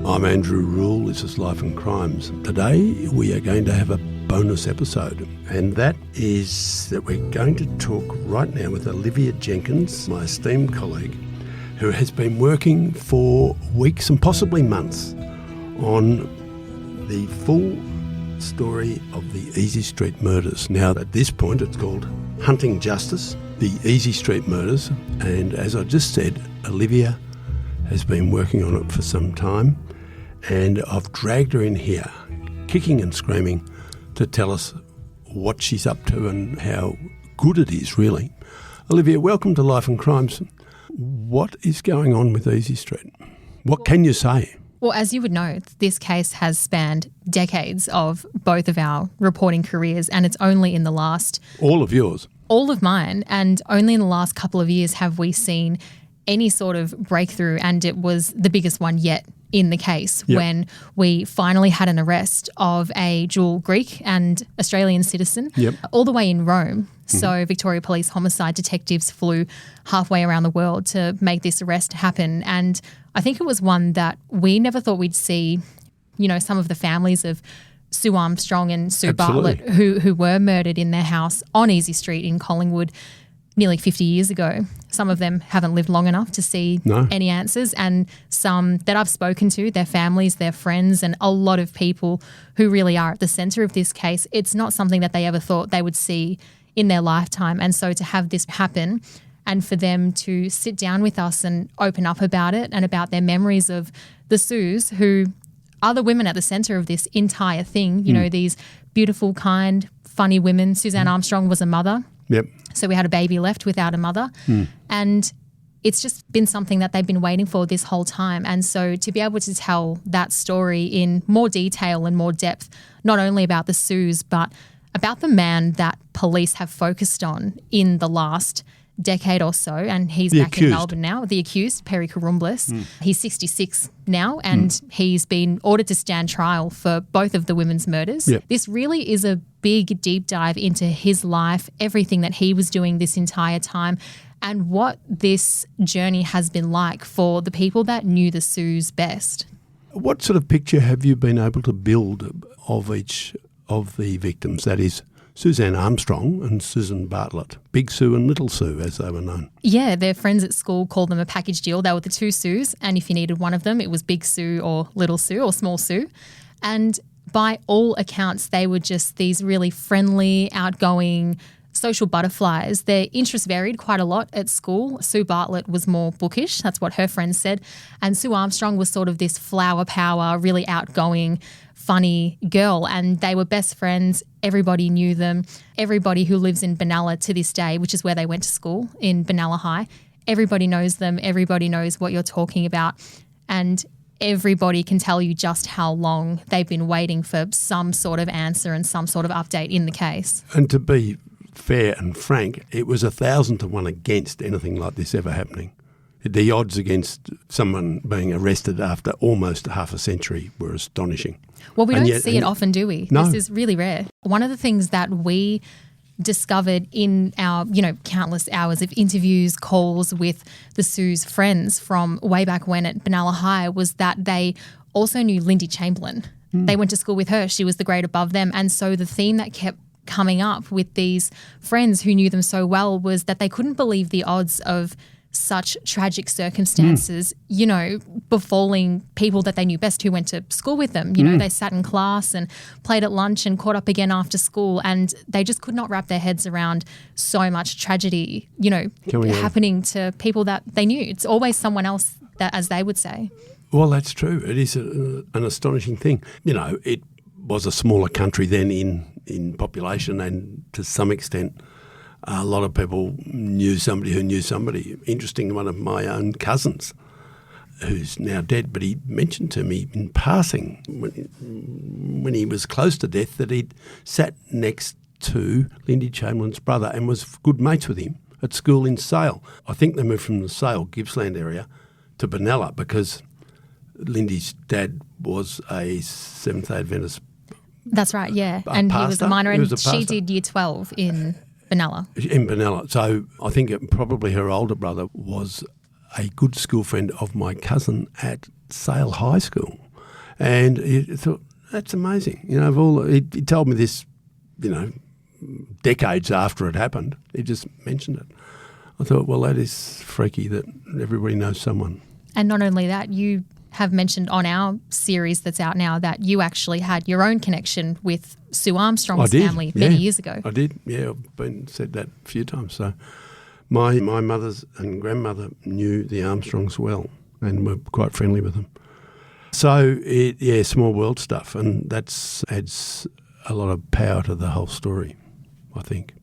I'm Andrew Rule, this is Life and Crimes. Today we are going to have a bonus episode, and that is that we're going to talk right now with Olivia Jenkins, my esteemed colleague, who has been working for weeks and possibly months on the full story of the Easey Street murders. Now, at this point, it's called Hunting Justice, the Easey Street murders, and as I just said, Olivia has been working on it for some time, and I've dragged her in here, kicking and screaming, to tell us what she's up to and how good it is, really. Olivia, welcome to Life and Crimes. What is going on with Easey Street? What can you say? Well, as you would know, this case has spanned decades of both of our reporting careers, and it's only in the last... All of yours? All of mine, and only in the last couple of years have we seen any sort of breakthrough, and it was the biggest one yet in the case when we finally had an arrest of a dual Greek and Australian citizen all the way in Rome. So Victoria Police homicide detectives flew halfway around the world to make this arrest happen. And I think it was one that we never thought we'd see, you know, some of the families of Sue Armstrong and Sue Bartlett who were murdered in their house on Easey Street in Collingwood nearly 50 years ago. Some of them haven't lived long enough to see any answers, and some that I've spoken to, their families, their friends, and a lot of people who really are at the centre of this case, it's not something that they ever thought they would see in their lifetime. And so to have this happen and for them to sit down with us and open up about it and about their memories of the Sues, who are the women at the centre of this entire thing, you know, these beautiful, kind, funny women. Suzanne Armstrong was a mother. So we had a baby left without a mother. And it's just been something that they've been waiting for this whole time. And so to be able to tell that story in more detail and more depth, not only about the Sues, but about the man that police have focused on in the last decade or so, and he's back in Melbourne now, the accused, Perry Karumblis. He's 66 now, and he's been ordered to stand trial for both of the women's murders. This really is a big deep dive into his life, everything that he was doing this entire time, and what this journey has been like for the people that knew the Sues best. What sort of picture have you been able to build of each of the victims? That is, Suzanne Armstrong and Susan Bartlett, Big Sue and Little Sue, as they were known. Yeah, their friends at school called them a package deal. They were the two Sues, and if you needed one of them, it was Big Sue or Little Sue or Small Sue. And by all accounts, they were just these really friendly, outgoing social butterflies. Their interests varied quite a lot at school. Sue Bartlett was more bookish, that's what her friends said. And Sue Armstrong was sort of this flower power, really outgoing, funny girl, and they were best friends. Everybody knew them. Everybody who lives in Benella to this day, which is where they went to school, in Benella High, everybody knows them. Everybody knows what you're talking about, and everybody can tell you just how long they've been waiting for some sort of answer and some sort of update in the case. And to be fair and frank, it was 1,000 to 1 against anything like this ever happening. The odds against someone being arrested after almost half a century were astonishing. Well, we don't see it often, do we? No. This is really rare. One of the things that we discovered in our, countless hours of interviews, calls with the Sue's friends from way back when at Benella High was that they also knew Lindy Chamberlain. They went to school with her. She was the grade above them. And so the theme that kept coming up with these friends who knew them so well was that they couldn't believe the odds of such tragic circumstances, befalling people that they knew best who went to school with them. They sat in class and played at lunch and caught up again after school, and they just could not wrap their heads around so much tragedy, happening to people that they knew. It's always someone else, that, as they would say. Well, that's true. It is an astonishing thing. It was a smaller country then in population, and to some extent a lot of people knew somebody who knew somebody. Interesting, one of my own cousins, who's now dead, but he mentioned to me in passing when he was close to death that he'd sat next to Lindy Chamberlain's brother and was good mates with him at school in Sale. I think they moved from the Sale, Gippsland area, to Benella because Lindy's dad was a Seventh-day Adventist. That's right, yeah. And pastor. He was a minor, and she did year 12 in Benella. In Benella. So I think probably her older brother was a good school friend of my cousin at Sale High School. And he thought, that's amazing. He told me this, decades after it happened. He just mentioned it. I thought, well, that is freaky that everybody knows someone. And not only that, you have mentioned on our series that's out now that you actually had your own connection with Sue Armstrong's family many years ago. I did, yeah. I've said that a few times. So my mother's and grandmother knew the Armstrongs well and were quite friendly with them. So, small world stuff, and that adds a lot of power to the whole story, I think.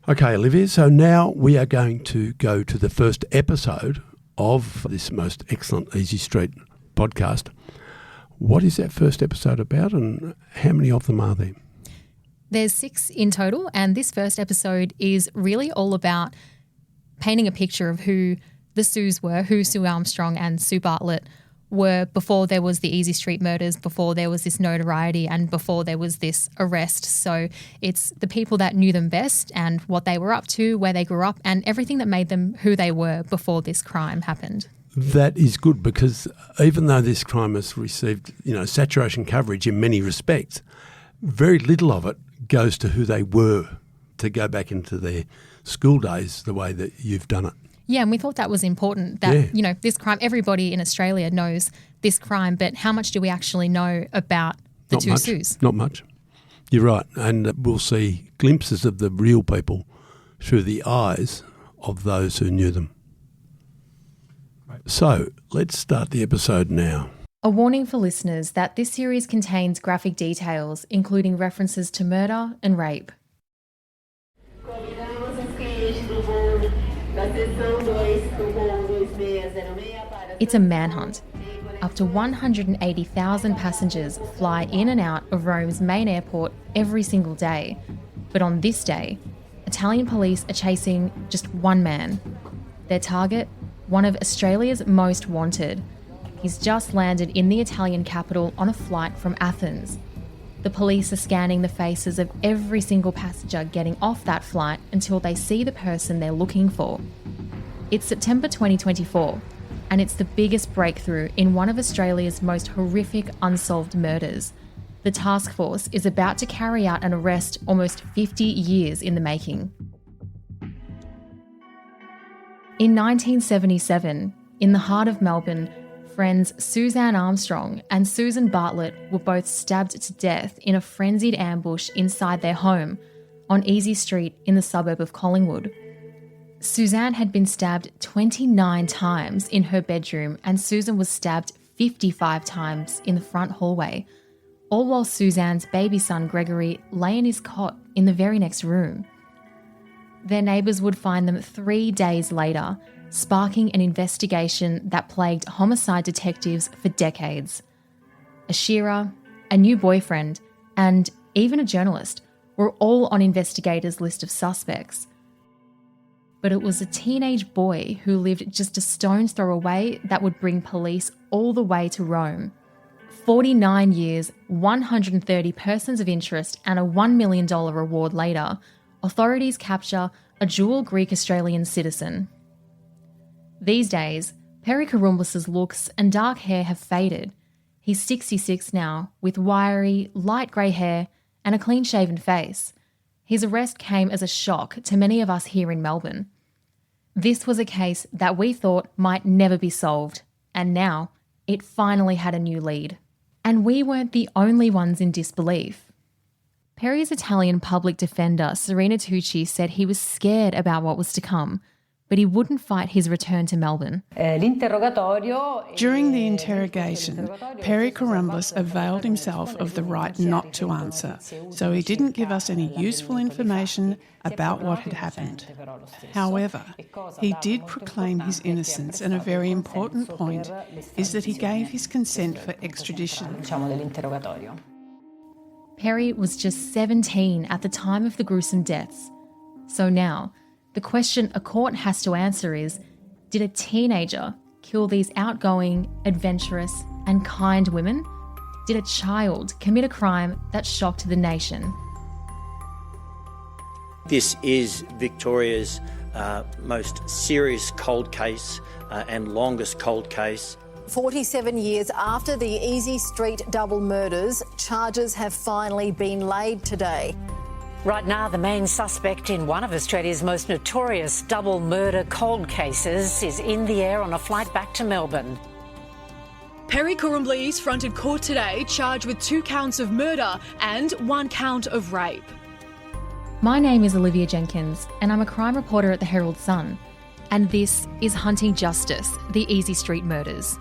Okay, Olivia, so now we are going to go to the first episode of this most excellent Easey Street podcast. What is that first episode about, and how many of them are there? There's 6 in total, and this first episode is really all about painting a picture of who the Sues were, who Sue Armstrong and Sue Bartlett were before there was the Easey Street murders, before there was this notoriety, and before there was this arrest. So it's the people that knew them best and what they were up to, where they grew up, and everything that made them who they were before this crime happened. That is good, because even though this crime has received, saturation coverage in many respects, very little of it goes to who they were, to go back into their school days the way that you've done it. Yeah, and we thought that was important that, this crime, everybody in Australia knows this crime, but how much do we actually know about the two Sues? Not much. You're right. And we'll see glimpses of the real people through the eyes of those who knew them. So let's start the episode now. A warning for listeners that this series contains graphic details, including references to murder and rape. It's a manhunt. Up to 180,000 passengers fly in and out of Rome's main airport every single day. But on this day, Italian police are chasing just one man. Their target, one of Australia's most wanted. He's just landed in the Italian capital on a flight from Athens. The police are scanning the faces of every single passenger getting off that flight until they see the person they're looking for. It's September 2024, and it's the biggest breakthrough in one of Australia's most horrific unsolved murders. The task force is about to carry out an arrest almost 50 years in the making. In 1977, in the heart of Melbourne, friends Suzanne Armstrong and Susan Bartlett were both stabbed to death in a frenzied ambush inside their home on Easey Street in the suburb of Collingwood. Suzanne had been stabbed 29 times in her bedroom, and Susan was stabbed 55 times in the front hallway, all while Suzanne's baby son Gregory lay in his cot in the very next room. Their neighbours would find them 3 days later, sparking an investigation that plagued homicide detectives for decades. A shearer, a new boyfriend, and even a journalist were all on investigators' list of suspects. But it was a teenage boy who lived just a stone's throw away that would bring police all the way to Rome. 49 years, 130 persons of interest, and a $1 million reward later, authorities capture a dual Greek-Australian citizen. These days, Perry Karumblis' looks and dark hair have faded. He's 66 now, with wiry, light grey hair and a clean-shaven face. His arrest came as a shock to many of us here in Melbourne. This was a case that we thought might never be solved, and now it finally had a new lead. And we weren't the only ones in disbelief. Perry's Italian public defender, Serena Tucci, said he was scared about what was to come, but he wouldn't fight his return to Melbourne. During the interrogation, Perry Karumblis availed himself of the right not to answer, so he didn't give us any useful information about what had happened. However, he did proclaim his innocence, and a very important point is that he gave his consent for extradition. Perry was just 17 at the time of the gruesome deaths. So now, the question a court has to answer is, did a teenager kill these outgoing, adventurous, and kind women? Did a child commit a crime that shocked the nation? This is Victoria's most serious cold case and longest cold case 47 years after the Easey Street double murders, charges have finally been laid today. Right now, the main suspect in one of Australia's most notorious double murder cold cases is in the air on a flight back to Melbourne. Perry Kurrumblis fronted court today, charged with 2 counts of murder and 1 count of rape. My name is Olivia Jenkins, and I'm a crime reporter at the Herald Sun. And this is Hunting Justice, the Easey Street murders.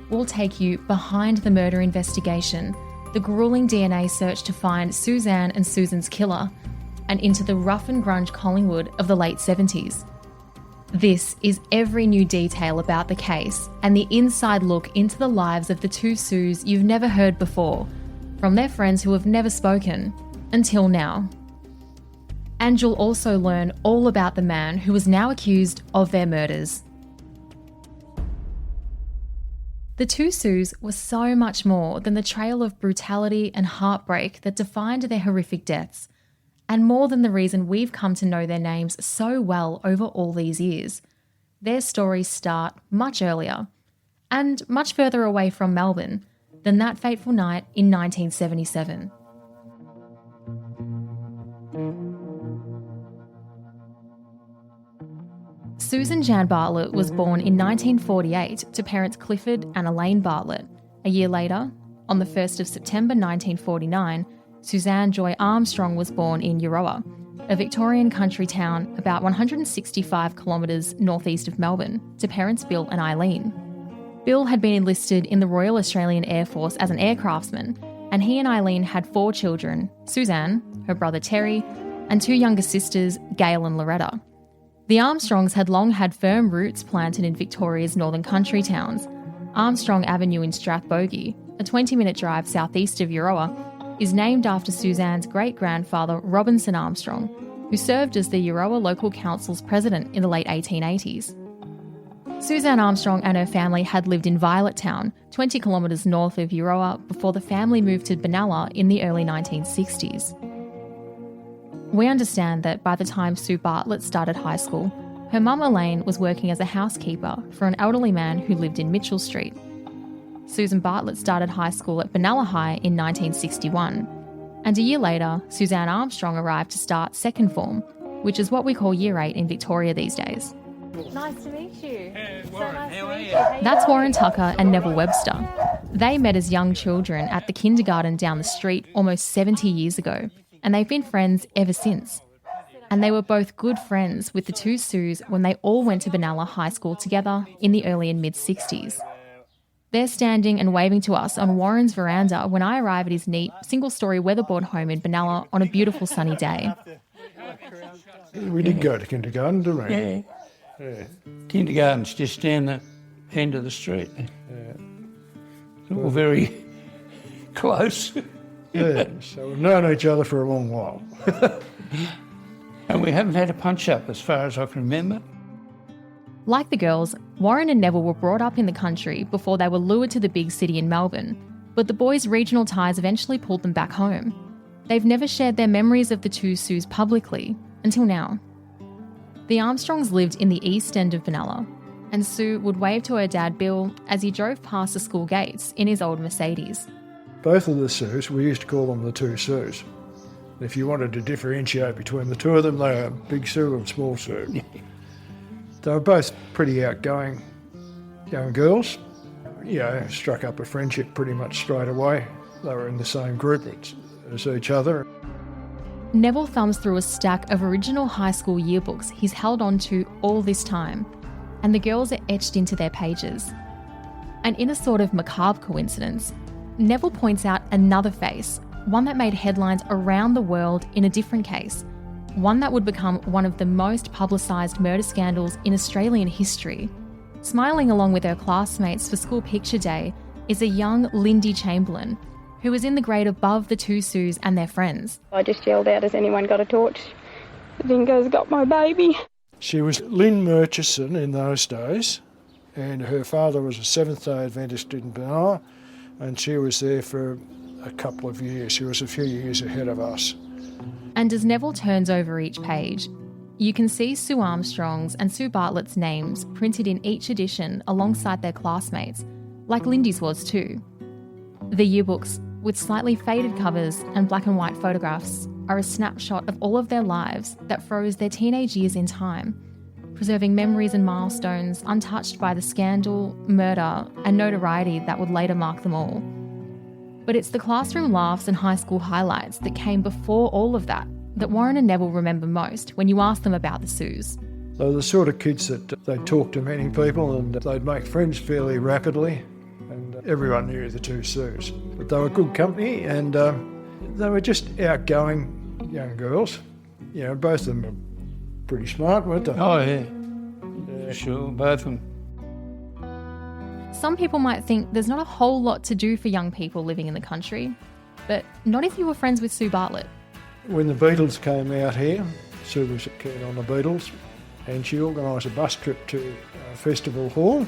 We'll take you behind the murder investigation, the gruelling DNA search to find Suzanne and Susan's killer, and into the rough and grunge Collingwood of the late 70s. This is every new detail about the case and the inside look into the lives of the 2 Sues you've never heard before, from their friends who have never spoken, until now. And you'll also learn all about the man who is now accused of their murders. The 2 Sues were so much more than the trail of brutality and heartbreak that defined their horrific deaths, and more than the reason we've come to know their names so well over all these years. Their stories start much earlier, and much further away from Melbourne than that fateful night in 1977. Susan Jan Bartlett was born in 1948 to parents Clifford and Elaine Bartlett. A year later, on the 1st of September 1949, Suzanne Joy Armstrong was born in Euroa, a Victorian country town about 165 kilometres northeast of Melbourne, to parents Bill and Eileen. Bill had been enlisted in the Royal Australian Air Force as an aircraftsman, and he and Eileen had 4 children: Suzanne, her brother Terry, and 2 younger sisters, Gail and Loretta. The Armstrongs had long had firm roots planted in Victoria's northern country towns. Armstrong Avenue in Strathbogie, a 20-minute drive southeast of Euroa, is named after Suzanne's great-grandfather Robinson Armstrong, who served as the Euroa Local Council's president in the late 1880s. Suzanne Armstrong and her family had lived in Violet Town, 20 kilometres north of Euroa, before the family moved to Benella in the early 1960s. We understand that by the time Sue Bartlett started high school, her mum Elaine was working as a housekeeper for an elderly man who lived in Mitchell Street. Susan Bartlett started high school at Benella High in 1961, and a year later, Suzanne Armstrong arrived to start second form, which is what we call Year 8 in Victoria these days. Nice to meet you. Warren, how are you? That's Warren Tucker and Neville Webster. They met as young children at the kindergarten down the street almost 70 years ago, and they've been friends ever since. And they were both good friends with the 2 Sues when they all went to Benella High School together in the early and mid-60s. They're standing and waving to us on Warren's veranda when I arrive at his neat, single-storey weatherboard home in Benella on a beautiful sunny day. We did go to kindergarten, didn't we? Yeah. Kindergarten's just down the end of the street. It's all very close. Yeah, so we've known each other for a long while. And we haven't had a punch-up as far as I can remember. Like the girls, Warren and Neville were brought up in the country before they were lured to the big city in Melbourne, but the boys' regional ties eventually pulled them back home. They've never shared their memories of the 2 Sues publicly, until now. The Armstrongs lived in the east end of Benella, and Sue would wave to her dad Bill as he drove past the school gates in his old Mercedes. Both of the Sues, we used to call them the 2 Sues. If you wanted to differentiate between the 2 of them, they were Big Sue and Small Sue. They were both pretty outgoing young girls. Struck up a friendship pretty much straight away. They were in the same group as each other. Neville thumbs through a stack of original high school yearbooks he's held on to all this time, and the girls are etched into their pages. And in a sort of macabre coincidence, Neville points out another face, one that made headlines around the world in a different case, one that would become one of the most publicised murder scandals in Australian history. Smiling along with her classmates for school picture day is a young Lindy Chamberlain, who was in the grade above the 2 Sues and their friends. I just yelled out, has anyone got a torch? The dingo's got my baby. She was Lynn Murchison in those days, and her father was a Seventh-day Adventist in Benalla, and she was there for a couple of years. She was a few years ahead of us. And as Neville turns over each page, you can see Sue Armstrong's and Sue Bartlett's names printed in each edition alongside their classmates, like Lindy's was too. The yearbooks, with slightly faded covers and black and white photographs, are a snapshot of all of their lives that froze their teenage years in time, preserving memories and milestones untouched by the scandal, murder, and notoriety that would later mark them all. But it's the classroom laughs and high school highlights that came before all of that Warren and Neville remember most when you ask them about the Sues. They were the sort of kids that they'd talk to many people and they'd make friends fairly rapidly, and everyone knew the two Sues. But they were good company, and they were just outgoing young girls. You know, both of them were pretty smart, weren't they? Oh, yeah. Sure, both of them. Some people might think there's not a whole lot to do for young people living in the country, but not if you were friends with Sue Bartlett. When the Beatles came out here, Sue was keen on the Beatles, and she organised a bus trip to Festival Hall.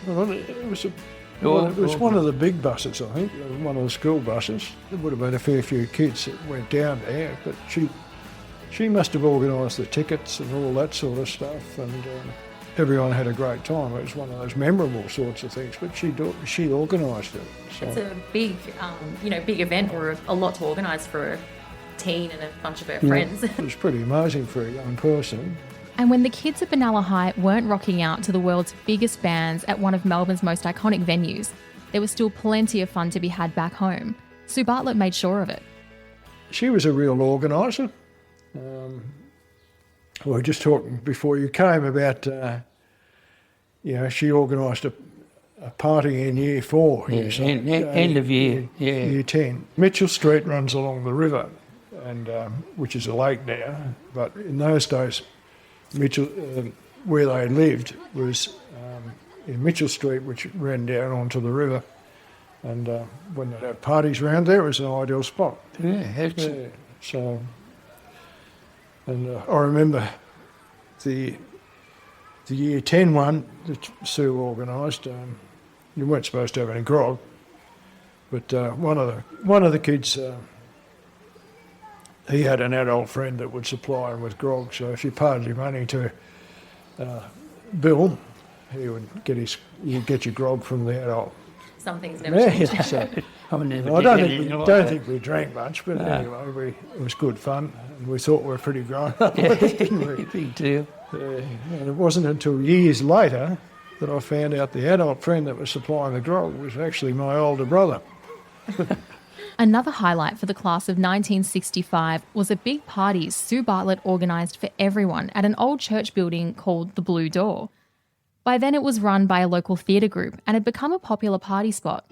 Well, it was one of the big buses, I think, one of the school buses. There would have been a fair few kids that went down there, but she must have organised the tickets and all that sort of stuff, and everyone had a great time. It was one of those memorable sorts of things, but she organised it. So. It's a big, big event, or a lot to organise for a teen and a bunch of her friends. It was pretty amazing for a young person. And when the kids at Benella High weren't rocking out to the world's biggest bands at one of Melbourne's most iconic venues, there was still plenty of fun to be had back home. Sue Bartlett made sure of it. She was a real organiser. We were just talking before you came about, she organised a party in Year 4. Yeah, end of year, Year 10. Mitchell Street runs along the river, and which is a lake now, but in those days, Mitchell, where they lived was in Mitchell Street, which ran down onto the river, and when they had parties around there, it was an ideal spot. So, and I remember the Year 10 one that Sue organised. You weren't supposed to have any grog, but one of the kids, he had an adult friend that would supply him with grog. So if you paid your money to Bill, he would get your grog from the adult. Some things never change. So, I don't think we drank much, but anyway, it was good fun, and we thought we were pretty grown up, didn't we? Big deal. And it wasn't until years later that I found out the adult friend that was supplying the grog was actually my older brother. Another highlight for the class of 1965 was a big party Sue Bartlett organised for everyone at an old church building called the Blue Door. By then it was run by a local theatre group and had become a popular party spot.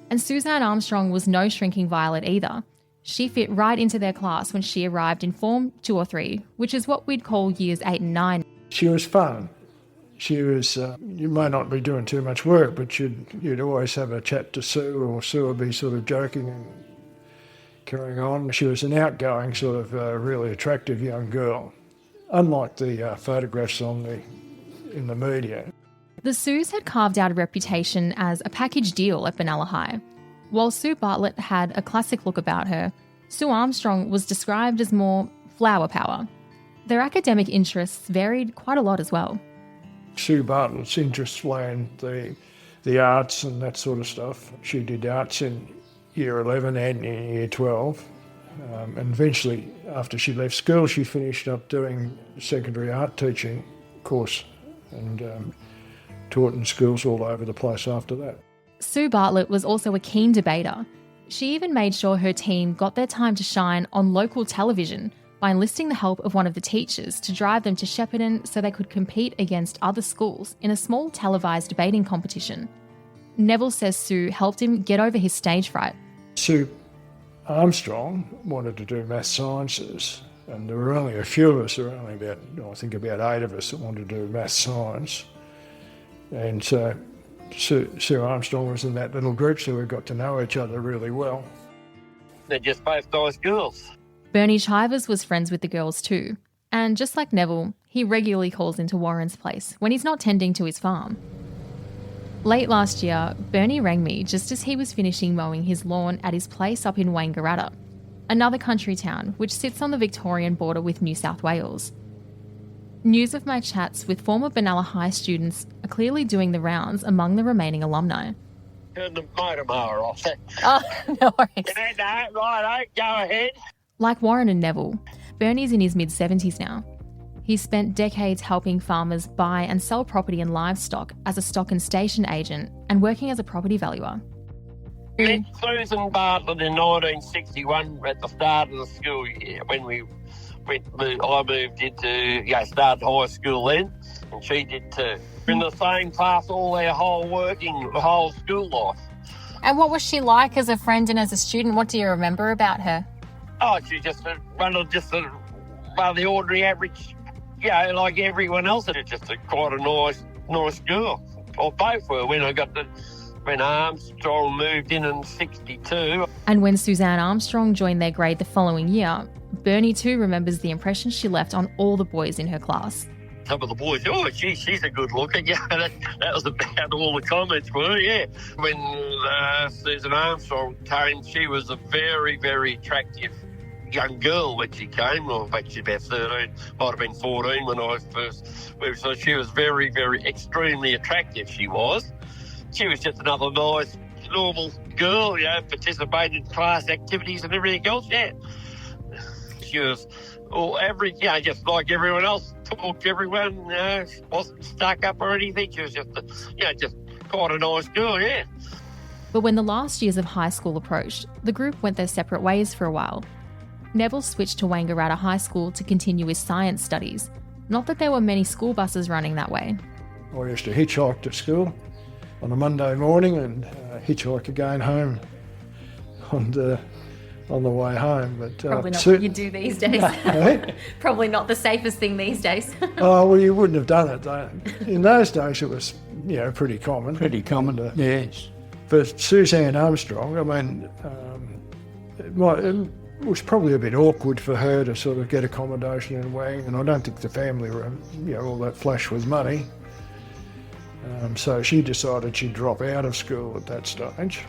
And Suzanne Armstrong was no shrinking violet either. She fit right into their class when she arrived in Form 2 or 3, which is what we'd call years 8 and 9. She was fun. She was, you may not be doing too much work, but you'd always have a chat to Sue, or Sue would be sort of joking and carrying on. She was an outgoing, sort of really attractive young girl, unlike the photographs in the media. The Sues had carved out a reputation as a package deal at Benella High. While Sue Bartlett had a classic look about her, Sue Armstrong was described as more flower power. Their academic interests varied quite a lot as well. Sue Bartlett's interests lay in the arts and that sort of stuff. She did arts in Year 11 and in Year 12. And eventually, after she left school, she finished up doing a secondary art teaching course and taught in schools all over the place after that. Sue Bartlett was also a keen debater. She even made sure her team got their time to shine on local television by enlisting the help of one of the teachers to drive them to Shepparton so they could compete against other schools in a small televised debating competition. Neville says Sue helped him get over his stage fright. Sue Armstrong wanted to do maths sciences, and there were only a few of us, there were only about 8 of us that wanted to do maths science. And so Sue Armstrong was in that little group, so we got to know each other really well. They're just both nice girls. Bernie Chivers was friends with the girls too, and just like Neville, he regularly calls into Warren's place when he's not tending to his farm. Late last year, Bernie rang me just as he was finishing mowing his lawn at his place up in Wangaratta, another country town which sits on the Victorian border with New South Wales. News of my chats with former Benella High students are clearly doing the rounds among the remaining alumni. Turn the motor mower off. Oh, no worries. No, right, go ahead. Like Warren and Neville, Bernie's in his mid-70s now. He's spent decades helping farmers buy and sell property and livestock as a stock and station agent and working as a property valuer. Met Susan Bartlett in 1961 at the start of the school year when I moved into, started high school then, and she did too. In the same class all their whole school life. And what was she like as a friend and as a student? What do you remember about her? Oh, she's just one of the ordinary average, like everyone else. It's just quite a nice girl. Or both were when Armstrong moved in 62. And when Suzanne Armstrong joined their grade the following year, Bernie too remembers the impression she left on all the boys in her class. Some of the boys, she's a good looker. Yeah, that was about all the comments were, yeah. When Susan Armstrong came, she was a very, very attractive young girl when she came. Well, she's about 13, might have been 14 when I first moved. So she was very, very, extremely attractive, she was. She was just another nice, normal girl, participated in class activities and everything else, yeah. She was average, just like everyone else, talked to everyone, wasn't stuck up or anything. She was just quite a nice girl, yeah. But when the last years of high school approached, the group went their separate ways for a while. Neville switched to Wangaratta High School to continue his science studies. Not that there were many school buses running that way. I used to hitchhike to school on a Monday morning and hitchhike again home on the way home. But probably not what you do these days. Probably not the safest thing these days. Oh, well, you wouldn't have done it, though. In those days, it was, pretty common. Pretty common, yes. For Suzanne Armstrong, I mean, it was probably a bit awkward for her to sort of get accommodation in Wang, and I don't think the family were, all that flush with money. So she decided she'd drop out of school at that stage.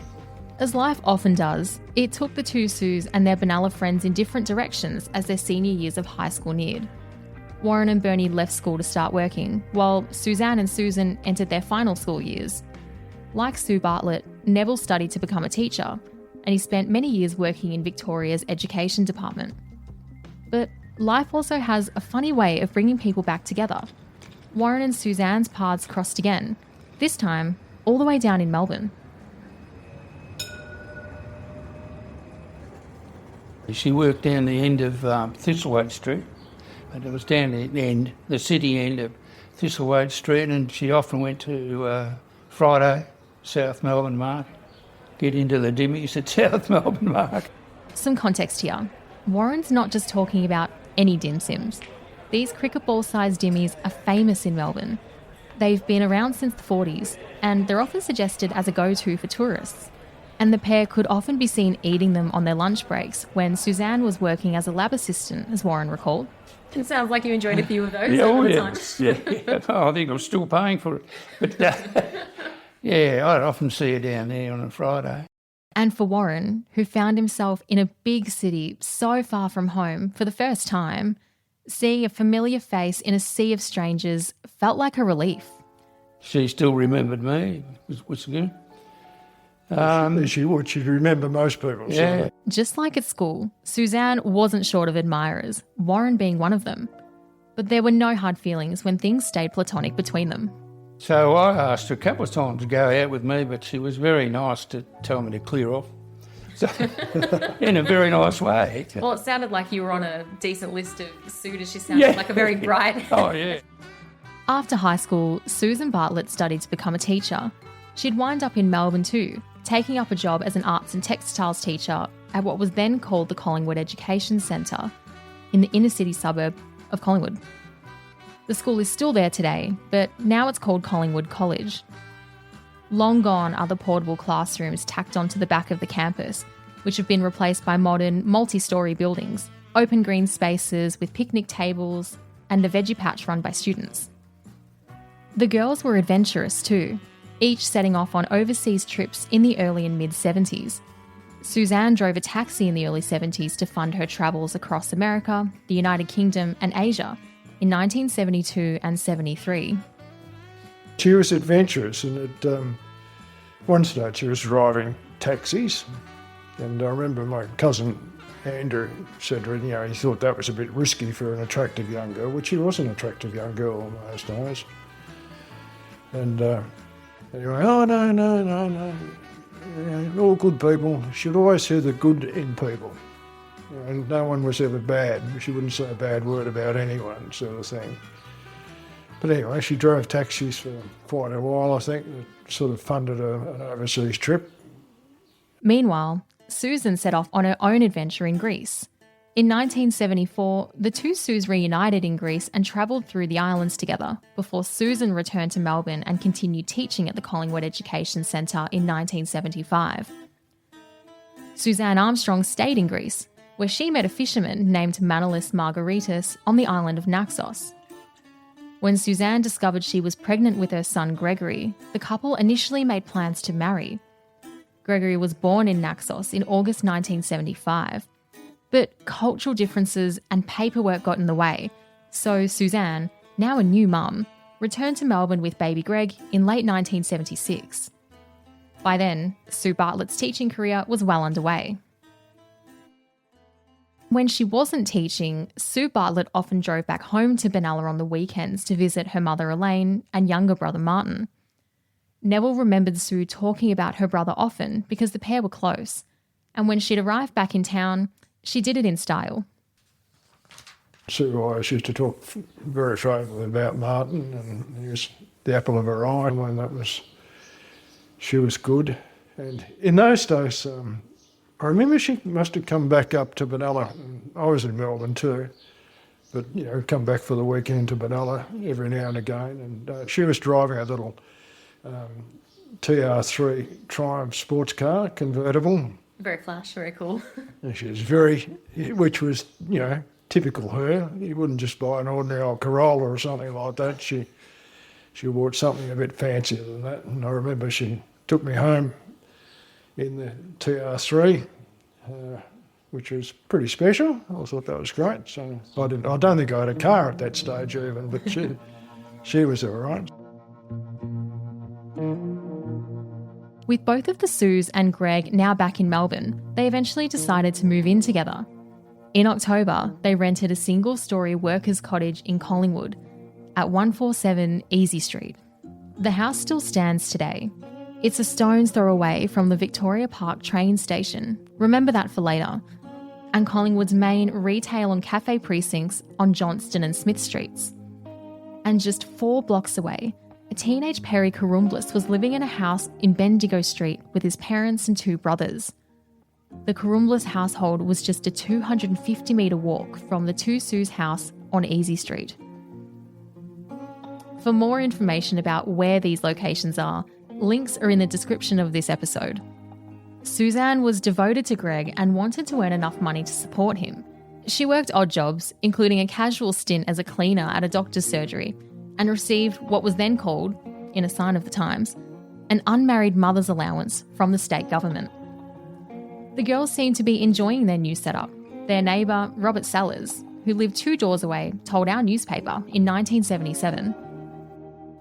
As life often does, it took the two Sues and their Benella friends in different directions as their senior years of high school neared. Warren and Bernie left school to start working, while Suzanne and Susan entered their final school years. Like Sue Bartlett, Neville studied to become a teacher, and he spent many years working in Victoria's education department. But life also has a funny way of bringing people back together. Warren and Suzanne's paths crossed again, this time all the way down in Melbourne. She worked down the end of Thistlewade Street, and it was down the city end of Thistlewade Street, and she often went to Friday, South Melbourne Market, get into the dimmies at South Melbourne Market. Some context here. Warren's not just talking about any dim sims. These cricket ball-sized dimmies are famous in Melbourne. They've been around since the 40s, and they're often suggested as a go-to for tourists. And the pair could often be seen eating them on their lunch breaks when Suzanne was working as a lab assistant, as Warren recalled. It sounds like you enjoyed a few of those over the time. Yeah. Oh, I think I'm still paying for it. But I'd often see her down there on a Friday. And for Warren, who found himself in a big city so far from home for the first time, seeing a familiar face in a sea of strangers felt like a relief. She still remembered me, which was good. She would. She'd remember most people. Yeah. So. Just like at school, Suzanne wasn't short of admirers, Warren being one of them. But there were no hard feelings when things stayed platonic between them. So I asked her a couple of times to go out with me, but she was very nice to tell me to clear off. So, in a very nice way. Well, it sounded like you were on a decent list of suitors. She sounded like a very bright... Oh, yeah. After high school, Susan Bartlett studied to become a teacher. She'd wind up in Melbourne too, taking up a job as an arts and textiles teacher at what was then called the Collingwood Education Centre in the inner city suburb of Collingwood. The school is still there today, but now it's called Collingwood College. Long gone are the portable classrooms tacked onto the back of the campus, which have been replaced by modern, multi-storey buildings, open green spaces with picnic tables, and a veggie patch run by students. The girls were adventurous too, each setting off on overseas trips in the early and mid-70s. Suzanne drove a taxi in the early 70s to fund her travels across America, the United Kingdom and Asia in 1972 and 73. She was adventurous, and One stage she was driving taxis, and I remember my cousin Andrew said to her, he thought that was a bit risky for an attractive young girl, which she was an attractive young girl in those days. And anyway, no. All good people. She'd always see the good in people. And no one was ever bad. She wouldn't say a bad word about anyone, sort of thing. But anyway, she drove taxis for quite a while, I think. It sort of funded an overseas trip. Meanwhile, Susan set off on her own adventure in Greece. In 1974, the two Sues reunited in Greece and travelled through the islands together before Susan returned to Melbourne and continued teaching at the Collingwood Education Centre in 1975. Suzanne Armstrong stayed in Greece, where she met a fisherman named Manolis Margaritis on the island of Naxos. When Suzanne discovered she was pregnant with her son Gregory, the couple initially made plans to marry. Gregory was born in Naxos in August 1975, but cultural differences and paperwork got in the way, so Suzanne, now a new mum, returned to Melbourne with baby Greg in late 1976. By then, Sue Bartlett's teaching career was well underway. When she wasn't teaching, Sue Bartlett often drove back home to Benella on the weekends to visit her mother Elaine and younger brother Martin. Neville remembered Sue talking about her brother often because the pair were close, and when she'd arrived back in town, she did it in style. Sue always used to talk very favourably about Martin, and he was the apple of her eye when she was good. And in those days, I remember she must have come back up to Benella. I was in Melbourne too, but come back for the weekend to Benella every now and again. And she was driving a little TR3 Triumph sports car, convertible. Very flash, very cool. And she was which was, typical her. You wouldn't just buy an ordinary old Corolla or something like that. She bought something a bit fancier than that. And I remember she took me home in the TR3, which was pretty special. I thought that was great. So I don't think I had a car at that stage even, but she was all right. With both of the Sues and Greg now back in Melbourne, they eventually decided to move in together. In October, they rented a single-storey workers' cottage in Collingwood at 147 Easey Street. The house still stands today. It's a stone's throw away from the Victoria Park train station, remember that for later, and Collingwood's main retail and cafe precincts on Johnston and Smith Streets. And just 4 blocks away, a teenage Perry Korumblis was living in a house in Bendigo Street with his parents and 2 brothers. The Korumblis household was just a 250-metre walk from the two Sues' house on Easey Street. For more information about where these locations are, links are in the description of this episode. Suzanne was devoted to Greg and wanted to earn enough money to support him. She worked odd jobs, including a casual stint as a cleaner at a doctor's surgery, and received what was then called, in a sign of the times, an unmarried mother's allowance from the state government. The girls seemed to be enjoying their new setup. Their neighbour, Robert Sellers, who lived 2 doors away, told our newspaper in 1977.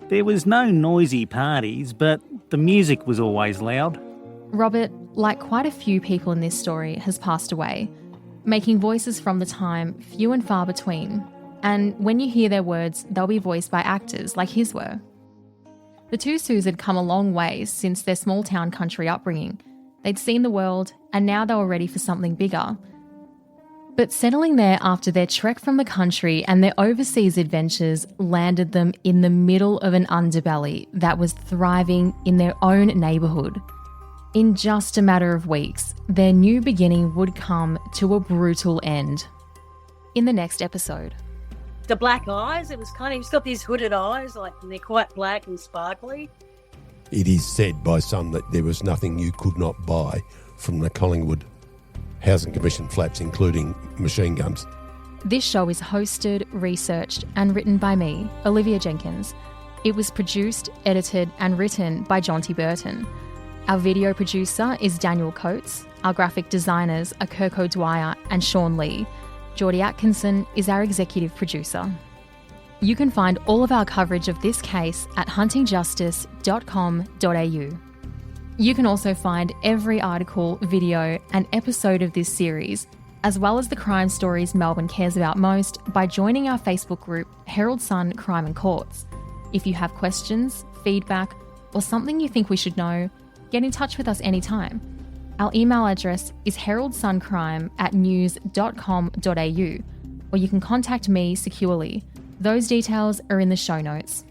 There was no noisy parties, but the music was always loud. Robert, like quite a few people in this story, has passed away, making voices from the time few and far between. And when you hear their words, they'll be voiced by actors like his were. The two Sues had come a long way since their small-town country upbringing. They'd seen the world, and now they were ready for something bigger. But settling there after their trek from the country and their overseas adventures landed them in the middle of an underbelly that was thriving in their own neighbourhood. In just a matter of weeks, their new beginning would come to a brutal end. In the next episode. The black eyes, it was he's got these hooded eyes, and they're quite black and sparkly. It is said by some that there was nothing you could not buy from the Collingwood Housing Commission flats, including machine guns. This show is hosted, researched and written by me, Olivia Jenkins. It was produced, edited and written by Jonty Burton. Our video producer is Daniel Coates. Our graphic designers are Kirko Dwyer and Sean Lee. Geordie Atkinson is our executive producer. You can find all of our coverage of this case at huntingjustice.com.au. You can also find every article, video, and episode of this series, as well as the crime stories Melbourne cares about most, by joining our Facebook group, Herald Sun Crime and Courts. If you have questions, feedback, or something you think we should know, get in touch with us anytime. Our email address is heraldsuncrime@news.com.au, or you can contact me securely. Those details are in the show notes.